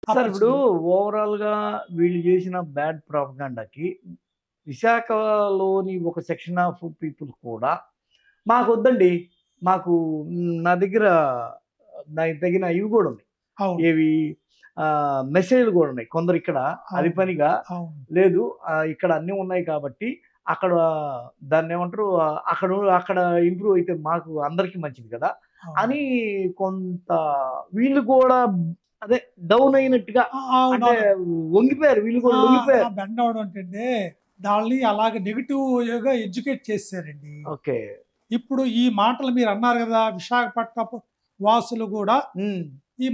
Sir ఇప్పుడు opportunity. ఓవరాల్‌గా వీళ్ళు చేసిన బ్యాడ్ ప్రొపగండాకి విశాఖలోని ఒక సెక్షన్ ఆఫ్ పీపుల్ కూడా మాకొద్దండి. మాకు నా దగ్గర దానికి తగిన ఇవి గూడా ఉన్నాయి. అవును. ఏవి మెసేజ్‌లు గూడా ఉన్నాయి. కొందరు ఇక్కడ అది అవును. పనిగా అవును. లేదు ఇక్కడ అన్నీ ఉన్నాయి కాబట్టి అక్కడ దాన్నేమంటారు అక్కడ అక్కడ ఇంప్రూవ్ అయితే మాకు అందరికీ మంచిది కదా! అవును. అని కొంత వీళ్ళు కూడా అదే డౌన్ అయినట్టుగా అంటే అవునవును. వంగిపోయారు. వీళ్ళు కూడా లొంగిపోయారు. బెండ్ అవ్వడం ఏంటంటే దాన్ని అలాగ నెగెటివ్‌గా ఎడ్యుకేట్ చేసేసారండి. ఓకే. ఇప్పుడు ఈ మాటలు మీరు అన్నారు కదా! విశాఖపట్నపు వాసులు కూడా హ్మ్.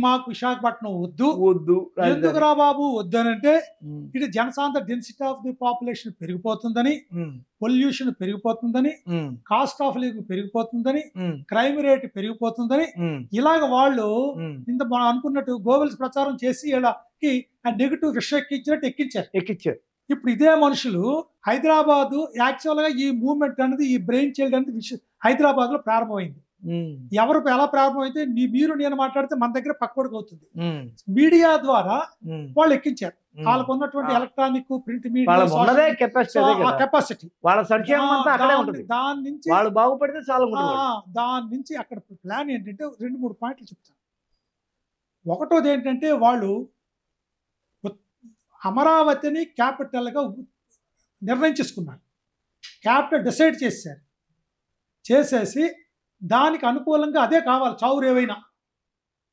మాకు విశాఖపట్నం వద్దు. వద్దు రాజధాని. ఎందుకురా బాబు వద్దనంటే హ్మ్. ఇటు జనసాంద్ర డెన్సిటీ ఆఫ్ ది పాపులేషన్ పెరిగిపోతుందని, హ్మ్. పొల్యూషన్ పెరిగిపోతుందని, హ్మ్. కాస్ట్ ఆఫ్ లివింగ్ పెరిగిపోతుందని, హ్మ్. క్రైమ్ రేట్ పెరిగిపోతుందని హ్మ్. ఇలాగ వాళ్ళు హ్మ్. మనం అనుకున్నట్టు గోవెల్స్ ప్రచారం చేసి ఈళ్ళకి ఆ నెగెటివ్ విషయం ఎక్కించినట్టు ఎక్కించారు. ఎక్కిచ్చారు. ఇప్పుడు ఇదే మనుషులు హైదరాబాదు యాక్చువల్‌గా ఈ మూవ్‌మెంట్ అనేది ఈ బ్రెయిన్ చైల్డ్ అనేది హైదరాబాద్‌లో ప్రారంభమైంది. హ్మ్. ఎలా ప్రారంభమైతే మీరు నేను మాట్లాడితే మన దగ్గర పక్కోడికి అవుతుంది. హ్మ్. మీడియా ద్వారా హ్మ్. వాళ్ళు ఎక్కించారు. హ్మ్. వాళ్ళకున్నటువంటి ఎలక్ట్రానిక్, ప్రింట్ మీడియా, వాళ్ళకున్నదే కెపాసిటీ అదే ఆ కదా! కెపాసిటీ. వాళ్ళ సంక్షేమం అంతా అక్కడే ఉంటది. దాని నుంచి వాళ్ళు బాగుపడితే చాలనుకుంటారు వాళ్ళు. దాని నుంచి అక్కడ ప్లాన్ ఏంటంటే 2, 3 పాయింట్లు చెప్తాను. ఒకటోదేంటంటే వాళ్ళు అమరావతిని క్యాపిటల్‌గా నిర్ణయించేసుకున్నారు. క్యాపిటల్ డిసైడ్ చేసేసారు. చేసేసి దానికి అనుకూలంగా అదే కావాలి చావురేవైనా.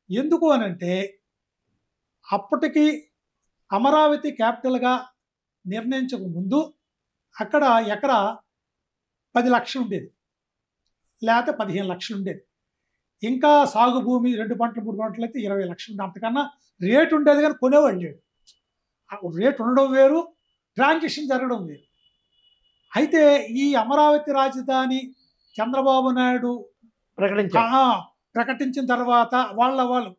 ఎందుకు అనంటే అప్పటికి అమరావతి క్యాపిటల్‌గా నిర్ణయించక ముందు అక్కడ ఎకరా 10,00,000 ఉండేది. లేతే 15,00,000 ఉండేది. ఇంకా సాగు భూమి 2 పంటలు, 3 పంటలయితే 20,00,000 ఉంది. అంతకన్నా రేట్ ఉండేది గానీ కొనేవాళ్ళు లేడు. రేట్ ఉండడం వేరు, ట్రాన్సాక్షన్ జరగడం వేరు. అయితే ఈ అమరావతి రాజధాని చంద్రబాబు నాయుడు ప్రకటించారు. ప్రకటించిన తర్వాత వాళ్ళు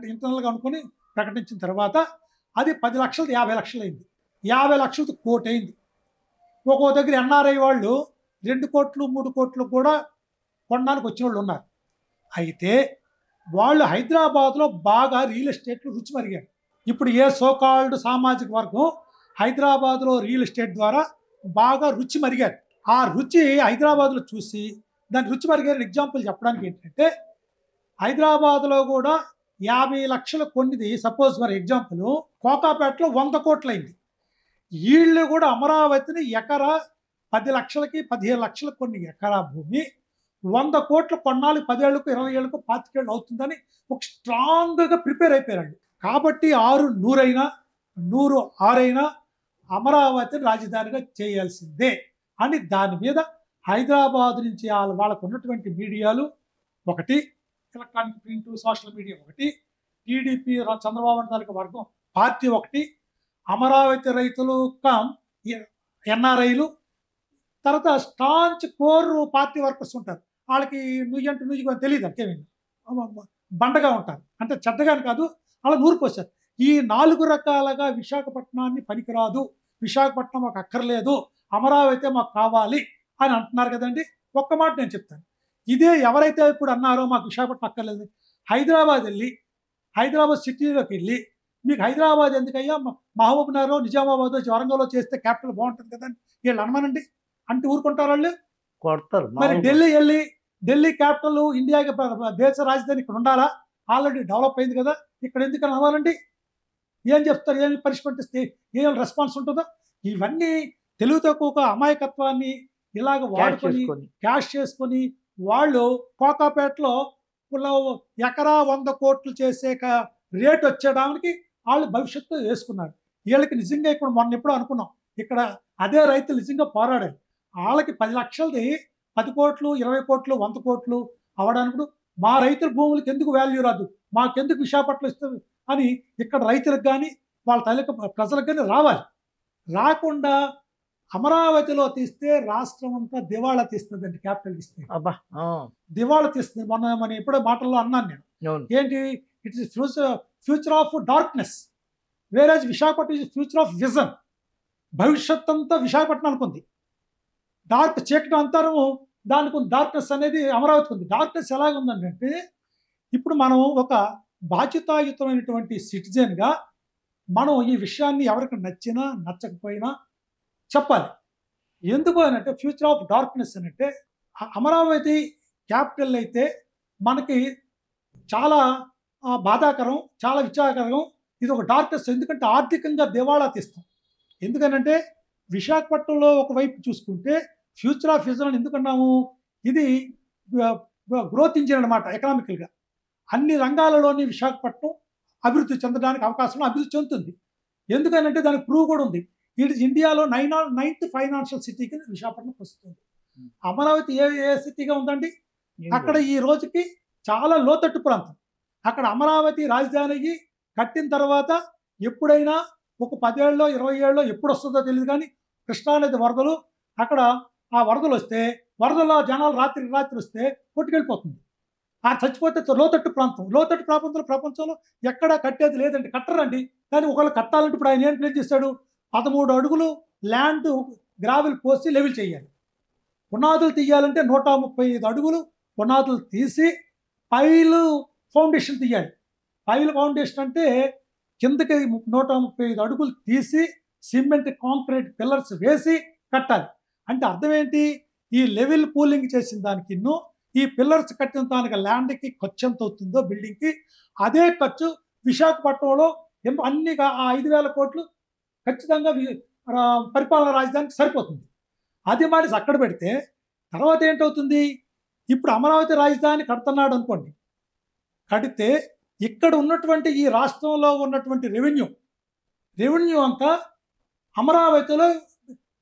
ఇంటర్నల్‌గా అనుకుని ప్రకటించిన తర్వాత అది 10,00,000ది 50,00,000 అయింది. 50,00,000ది 1,00,00,000 అయింది. ఒక్కో దగ్గర ఎన్ఆర్ఐ వాళ్ళు 2,00,00,000, 3,00,00,000 కూడా కొనడానికి వచ్చినోళ్ళు ఉన్నారు. అయితే వాళ్ళు హైదరాబాద్‌లో బాగా రియల్ ఎస్టేట్‌లో రుచి మరిగారు. ఇప్పుడు ఏ సో కాల్డ్ సామాజిక వర్గం హైదరాబాద్‌లో రియల్ ఎస్టేట్ ద్వారా బాగా రుచి మరిగారు. ఆ రుచి హైదరాబాద్‌లో చూసి దాని రుచి మరిగారని ఎగ్జాంపుల్ చెప్పడానికి ఏంటంటే హైదరాబాద్‌లో కూడా 50,00,000 కొన్నది సపోజ్ ఫర్ ఎగ్జాంపుల్ కోకాపేటలో 100,00,00,000 అయింది. ఈళ్ళు కూడా అమరావతిని ఎకరా 10,00,000కి 15,00,000 కొన్ని ఎకరా భూమి 100,00,00,000 కొన్నాళ్ళు 10 ఏళ్లకు, 20 ఏళ్లకు, 25 ఏళ్ళు అవుతుందని ఒక స్ట్రాంగ్‌గా ప్రిపేర్ అయిపోయారండి. కాబట్టి 6 100 106 అమరావతిని రాజధానిగా చేయాల్సిందే అని దాని మీద హైదరాబాద్ నుంచి వాళ్ళకున్నటువంటి మీడియాలు ఒకటి, ఎలక్ట్రానిక్ ప్రింట్, సోషల్ మీడియా ఒకటి, టీడీపీ చంద్రబాబు తాలూకా వర్గం పార్టీ ఒకటి, అమరావతి రైతులు ఎన్ఆర్ఐలు, తర్వాత స్టాంచ్ కోర్ పార్టీ వర్కర్స్ ఉంటారు. వాళ్ళకి నుయ్యంటే నుయ్యి తెలియదు అంతేమి బండగా ఉంటారు. అంటే చెడ్డగాని కాదు, అలా నూరుకోసారు. ఈ 4 రకాలుగా విశాఖపట్నాన్ని పనికిరాదు, విశాఖపట్నం మాకు అక్కర్లేదు, అమరావతి మాకు కావాలి అని అంటున్నారు కదండి. ఒక్క మాట నేను చెప్తాను. ఇదే ఎవరైతే ఇప్పుడు అన్నారో మాకు విశాఖపట్నం అక్కర్లేదు, హైదరాబాద్ సిటీలోకి వెళ్ళి మీకు హైదరాబాద్ ఎందుకయ్యా మహబూబ్‌నగర్‌లో, నిజామాబాద్‌లో, వరంగల్‌లో చేస్తే క్యాపిటల్ బాగుంటుంది కదా అని వీళ్ళు అనమనండి అంటే ఊరుకుంటారు వాళ్ళు. కొడతారు. మరి ఢిల్లీ క్యాపిటల్ ఇండియాకి దేశ రాజధాని ఇక్కడ ఉండాలా? ఆల్రెడీ డెవలప్ అయింది కదా, ఇక్కడ ఎందుకని అవ్వాలండి? ఏం చెప్తారు? ఏమి పనిష్మెంట్ ఇస్తే ఏం రెస్పాన్స్ ఉంటుందో? ఇవన్నీ తెలివి తక్కువగా అమాయకత్వాన్ని ఇలాగ వాడుకొని క్యాష్ చేసుకొని వాళ్ళు కోకాపేటలో ఎకరా 100,00,00,000 చేసే రేట్ వచ్చేడానికి వాళ్ళు భవిష్యత్తు వేసుకున్నారు. వీళ్ళకి నిజంగా ఇప్పుడు మొన్న ఎప్పుడో అనుకున్నాం, ఇక్కడ అదే రైతులు నిజంగా పోరాడారు. వాళ్ళకి 10,00,000ది 10,00,00,000, 20,00,00,000, 100,00,00,000 అవ్వడానికి మా రైతుల భూములకి ఎందుకు వాల్యూ రాదు, మాకెందుకు విశాఖపట్నం ఇస్తుంది అని ఇక్కడ రైతులకు కానీ వాళ్ళ తాలూకా ప్రజలకు కానీ రావాలి. రాకుండా అమరావతిలో తీస్తే రాష్ట్రం అంతా దివాళా తీస్తుందండి. క్యాపిటల్ ఇస్తే దివాళా తీస్తుంది. మన ఎప్పుడో మాటల్లో అన్నాను నేను. ఏంటి? It is future of darkness, whereas Visakhapatnam is future of vision. భవిష్యత్ అంతా విశాఖపట్నం అనుకుంది. చీకటి అంతరము దానికి డార్క్నెస్ అనేది అమరావతికి ఉంది. డార్క్నెస్ ఎలాగుందంటే ఇప్పుడు మనం ఒక బాధ్యతాయుతమైనటువంటి సిటిజన్గా మనం ఈ విషయాన్ని ఎవరికి నచ్చినా నచ్చకపోయినా చెప్పాలి. ఎందుకు అనంటే ఫ్యూచర్ ఆఫ్ డార్క్నెస్ అనంటే అమరావతి క్యాపిటల్ అయితే మనకి చాలా బాధాకరం, చాలా విచారకరం. ఇది ఒక డార్క్నెస్. ఎందుకంటే ఆర్థికంగా దివాళా తీస్తాం. ఎందుకనంటే విశాఖపట్నంలో ఒకవైపు చూసుకుంటే ఫ్యూచర్ ఆఫ్ విజన్ ఎందుకన్నాము, ఇది గ్రోత్ ఇంజిన్ అనమాట. ఎకనామికల్గా అన్ని రంగాలలోని విశాఖపట్నం అభివృద్ధి చెందడానికి అవకాశం అభివృద్ధి చెందుతుంది. ఎందుకనంటే దానికి ప్రూవ్ కూడా ఉంది. ఇది ఇండియాలో 9th ఫైనాన్షియల్ సిటీకి విశాఖపట్నం వస్తుంది. అమరావతి ఏ సిటీగా ఉందండి? అక్కడ ఈ రోజుకి చాలా లోతట్టు ప్రాంతం. అక్కడ అమరావతి రాజధానికి కట్టిన తర్వాత ఎప్పుడైనా ఒక 10 ఏళ్ళలో 20 ఏళ్ళలో ఎప్పుడు వస్తుందో తెలియదు, కానీ కృష్ణానది వరదలు, అక్కడ ఆ వరదలు వస్తే వరదల్లో జనాలు రాత్రి వస్తే కొట్టుకెళ్ళిపోతుంది. ఆ చచ్చిపోతే లోతట్టు ప్రాంతం. లోతట్టు ప్రాంతంలో ప్రపంచంలో ఎక్కడా కట్టేది లేదండి, కట్టరండి. కానీ ఒకళ్ళు కట్టాలంటే ఇప్పుడు ఆయన ఏం ప్లేస్ చేశాడు, 13 అడుగులు ల్యాండ్ గ్రావెల్ పోసి లెవెల్ చేయాలి. పునాదులు తీయాలంటే 135 అడుగులు పునాదులు తీసి పైలు ఫౌండేషన్ తీయాలి. పైలు ఫౌండేషన్ అంటే కిందకి 135 అడుగులు తీసి సిమెంట్ కాంక్రీట్ పిల్లర్స్ వేసి కట్టాలి. అంటే అర్థం ఏంటి, ఈ లెవెల్ పూలింగ్ చేసిన దానికి ఈ పిల్లర్స్ కట్టిన దానికి ల్యాండ్కి ఖర్చు ఎంత అవుతుందో బిల్డింగ్కి, అదే ఖర్చు విశాఖపట్నంలో అన్ని 5,000 కోట్లు ఖచ్చితంగా పరిపాలనా రాజధానికి సరిపోతుంది. అది మానేసి అక్కడ పెడితే తర్వాత ఏంటవుతుంది, ఇప్పుడు అమరావతి రాజధాని కడుతున్నాడు అనుకోండి, కడితే ఇక్కడ ఉన్నటువంటి ఈ రాష్ట్రంలో ఉన్నటువంటి రెవెన్యూ అంతా అమరావతిలో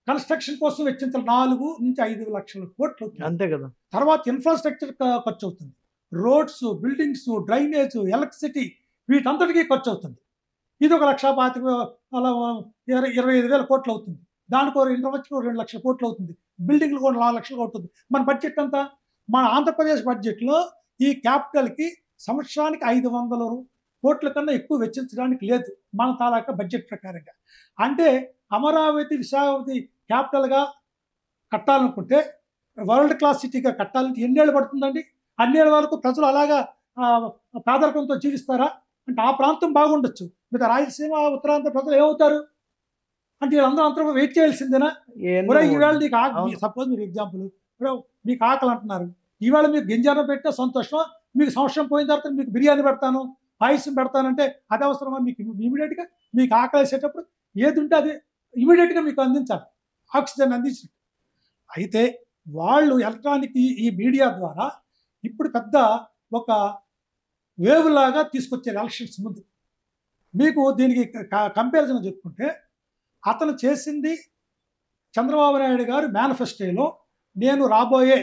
కన్స్ట్రక్షన్ కోసం వెచ్చించాలి 4 నుంచి 5 లక్షల కోట్లు. అంతే కదా. తర్వాత ఇన్ఫ్రాస్ట్రక్చర్ ఖర్చు అవుతుంది, రోడ్స్, బిల్డింగ్స్, డ్రైనేజ్, ఎలక్ట్రిసిటీ, వీటంతటికీ ఖర్చు అవుతుంది. ఇది 1,25,000 అలా 25,000 కోట్లు అవుతుంది. దానికో ఇన్ఫ్రాస్ట్రక్చర్ 2 లక్షల కోట్లు అవుతుంది. బిల్డింగ్లు కూడా 4 లక్షలు అవుతుంది. మన బడ్జెట్ అంతా, మన ఆంధ్రప్రదేశ్ బడ్జెట్లో ఈ క్యాపిటల్కి సంవత్సరానికి 500 కోట్ల కన్నా ఎక్కువ వెచ్చించడానికి లేదు మన తాలూకా బడ్జెట్ ప్రకారంగా. అంటే అమరావతి విశాఖపతి క్యాపిటల్గా కట్టాలనుకుంటే, వరల్డ్ క్లాస్ సిటీగా కట్టాలంటే ఎన్నేళ్ళు పడుతుందండి? అన్నేళ్ళ వరకు ప్రజలు అలాగా పేదరికంతో జీవిస్తారా? అంటే ఆ ప్రాంతం బాగుండొచ్చు, మిగతా రాయలసీమ ఉత్తరాంధ్ర ప్రజలు ఏమవుతారు అంటే వీళ్ళందరూ అంతా వెయిట్ చేయాల్సిందేనా? ఈవేళ నీకు సపోజ్ మీరు ఎగ్జాంపుల్, మీకు ఆకలి అంటున్నారు, ఈవేళ మీకు గింజానం పెట్టే సంతోషం, మీకు సంవత్సరం పోయిన తర్వాత మీకు బిర్యానీ పెడతాను, పాయసం పెడతానంటే అది అవసరమా? మీకు ఇమీడియట్గా మీకు ఆకలి వేసేటప్పుడు ఏది ఉంటే అది ఇమీడియట్గా మీకు అందించాలి, ఆక్సిజన్ అందించినట్టు. అయితే వాళ్ళు ఎలక్ట్రానిక్ ఈ మీడియా ద్వారా ఇప్పుడు పెద్ద ఒక వేవ్ లాగా తీసుకొచ్చారు ఎలక్షన్స్ ముందు. మీకు దీనికి కంపారిజన్ చెప్పుకుంటే, అతను చేసింది చంద్రబాబు నాయుడు గారు మేనిఫెస్టోలో, నేను రాబోయే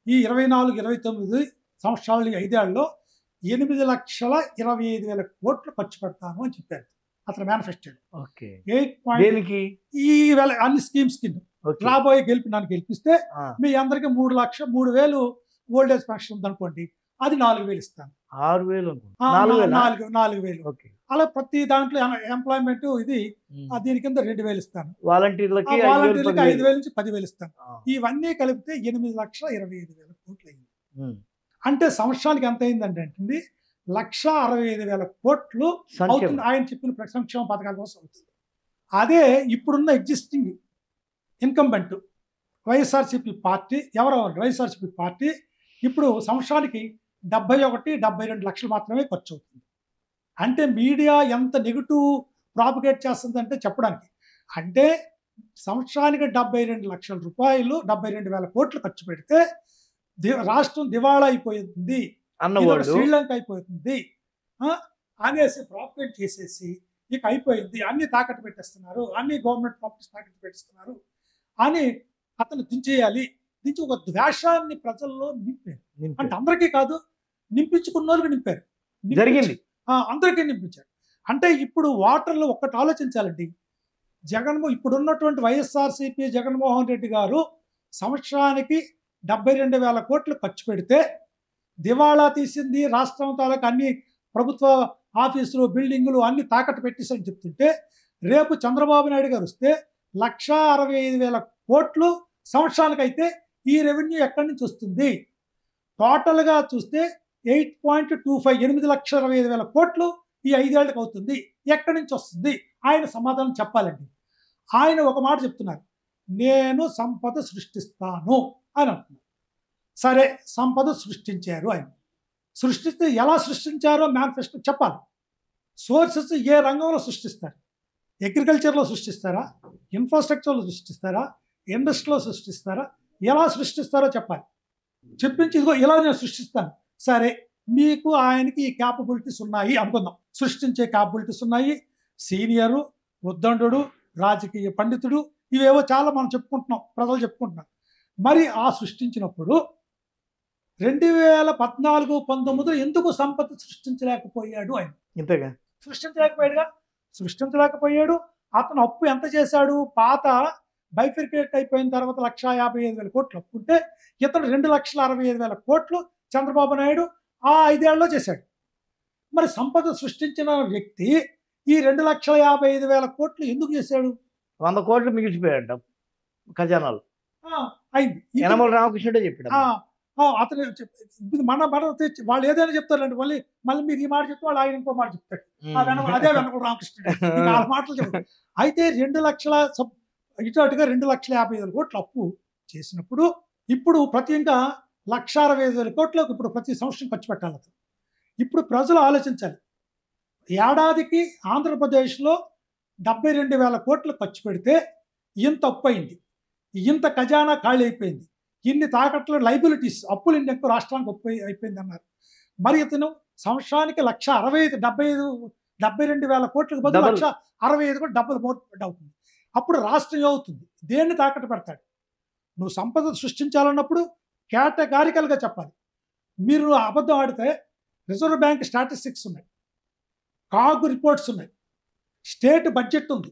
ఈ 24-29 సంవత్సరాలు 5 ఏళ్లలో 8,25,000 కోట్లు ఖర్చు పెడతాను అని చెప్పారు అతను మేనిఫెస్టోలో. 8 ఈ అన్ని స్కీమ్స్ కింద రాబోయే నన్ను గెలిపిస్తే మీ అందరికీ 3,03,000 ఓల్డేజ్ పెన్షన్ ఉందనుకోండి, అది 4,000 ఇస్తాను. 4,000 అలా ప్రతి దాంట్లో ఎంప్లాయ్మెంట్ ఇది దీని కింద 2,000 ఇస్తాను. వాలంటీర్లకి 5,000 నుంచి 10,000 ఇస్తాను. ఇవన్నీ కలిపితే 8,25,000 కోట్లు అయింది. అంటే సంవత్సరానికి ఎంత అయిందంటే 1,65,000 కోట్లు అవుతుంది ఆయన చెప్పిన సంక్షేమ పథకాల కోసం అవుతుంది. అదే ఇప్పుడున్న existing incumbent YSRCP party, YSRCP party ఇప్పుడు సంవత్సరానికి 71-72 లక్షలు మాత్రమే ఖర్చు అవుతుంది. అంటే మీడియా ఎంత నెగిటివ్ ప్రాపగేట్ చేస్తుందంటే చెప్పడానికి, అంటే సంవత్సరానికి 72 లక్షల రూపాయలు, 72,000 కోట్లు ఖర్చు పెడితే రాష్ట్రం దివాళా అయిపోతుంది, శ్రీలంక అయిపోతుంది అనేసి ప్రాపగేట్ చేసేసి ఇక అయిపోయింది, అన్ని తాకట్టు పెట్టేస్తున్నారు, అన్ని గవర్నమెంట్ ప్రాపర్టీస్ తాకట్టు పెట్టేస్తున్నారు అని అతను దించేయాలి. దించి ఒక ద్వేషాన్ని ప్రజల్లో నింపారు. అంటే అందరికీ కాదు, నింపించుకున్న వాళ్ళకి నింపారు, జరిగింది అందరికీ నింపించారు. అంటే ఇప్పుడు ఓటర్లు ఒక్కటి ఆలోచించాలండి, ఇప్పుడున్నటువంటి వైఎస్ఆర్సీపీ జగన్మోహన్ రెడ్డి గారు సంవత్సరానికి 72,000 కోట్లు ఖర్చు పెడితే దివాళా తీసింది, రాష్ట్రం తాలూకు అన్ని ప్రభుత్వ ఆఫీసులు, బిల్డింగులు అన్ని తాకట్టు పెట్టేసని చెప్తుంటే, రేపు చంద్రబాబు నాయుడు గారు వస్తే 1,65,000 కోట్లు సంవత్సరానికైతే ఈ రెవెన్యూ ఎక్కడి నుంచి వస్తుంది? టోటల్గా చూస్తే 8.25 8,25,000 కోట్లు ఈ 5 ఏళ్ళకి అవుతుంది. ఎక్కడి నుంచి వస్తుంది? ఆయన సమాధానం చెప్పాలండి. ఆయన ఒక మాట చెప్తున్నారు, నేను సంపద సృష్టిస్తాను అని అంటున్నారు. సరే, సంపద సృష్టించారు ఆయన. సృష్టిస్తే ఎలా సృష్టించారో మేనిఫెస్టో చెప్పాలి. సోర్సెస్ ఏ రంగంలో సృష్టిస్తారు? అగ్రికల్చర్లో సృష్టిస్తారా? ఇన్ఫ్రాస్ట్రక్చర్లో సృష్టిస్తారా? ఇండస్ట్రీలో సృష్టిస్తారా? ఎలా సృష్టిస్తారో చెప్పాలి. చెప్పించి ఇదిగో ఇలా నేను సృష్టిస్తాను. సరే, మీకు ఆయనకి ఈ క్యాపబిలిటీస్ ఉన్నాయి అనుకుందాం. సృష్టించే క్యాపబిలిటీస్ ఉన్నాయి. సీనియరు, ఉద్దండు, రాజకీయ పండితుడు, ఇవేవో చాలా మనం చెప్పుకుంటున్నాం, ప్రజలు చెప్పుకుంటున్నాం. మరి ఆ సృష్టించినప్పుడు 2014-19 ఎందుకు సంపద సృష్టించలేకపోయాడు ఆయన? ఇంతగా సృష్టించలేకపోయాడు. అతను అప్పు ఎంత చేశాడు? పాత బైఫిర్కేట్ అయిపోయిన తర్వాత 1,55,000 కోట్లు అప్పు ఉంటే ఇతను 2,65,000 కోట్లు చంద్రబాబు నాయుడు ఆ 5 ఏళ్లలో చేశాడు. మరి సంపద సృష్టించిన వ్యక్తి ఈ 2,55,000 కోట్లు ఎందుకు చేశాడు? 100 కోట్లు మిగిలిపోయాడు ఖజానాలు. అయింది. యనమల రామకృష్ణుడే చెప్పాడు. అతను మన వాళ్ళు ఏదైనా చెప్తారండి. మళ్ళీ మీరు ఈ మాట చెప్తే వాళ్ళు ఆయన ఇంకో మాట చెప్తాడు. అదే వెనకల రామకృష్ణుడు ఆ మాటలు చెప్తాడు. అయితే 2 లక్షల ఇటు అటుగా 2,50,000 కోట్లు అప్పు చేసినప్పుడు ఇప్పుడు ప్రతి ఇంకా 1,60,000 కోట్లకు ఇప్పుడు ప్రతి సంవత్సరం ఖర్చు పెట్టాలి. ఇప్పుడు ప్రజలు ఆలోచించాలి. ఏడాదికి ఆంధ్రప్రదేశ్లో 72,000 కోట్లు ఖర్చు పెడితే ఇంత అప్పు అయింది, ఇంత ఖజానా ఖాళీ అయిపోయింది, ఇన్ని తాకట్లు లైబిలిటీస్ అప్పులు ఇన్ని ఎక్కువ రాష్ట్రానికి అప్పు అయిపోయింది అన్నారు. మరి ఇతను సంవత్సరానికి 1,65,000 కోట్లకు బదులు 1,65,000 కూడా డబ్బులు మోర్పెట్ అవుతుంది. అప్పుడు రాష్ట్రం ఏమవుతుంది? దేన్ని తాకట్టు పెడతాడు? నువ్వు సంపద సృష్టించాలన్నప్పుడు కేటగారికల్గా చెప్పాలి. మీరు అబద్ధం ఆడితే రిజర్వ్ బ్యాంక్ స్టాటిస్టిక్స్ ఉన్నాయి, కాగ్ రిపోర్ట్స్ ఉన్నాయి, స్టేట్ బడ్జెట్ ఉంది.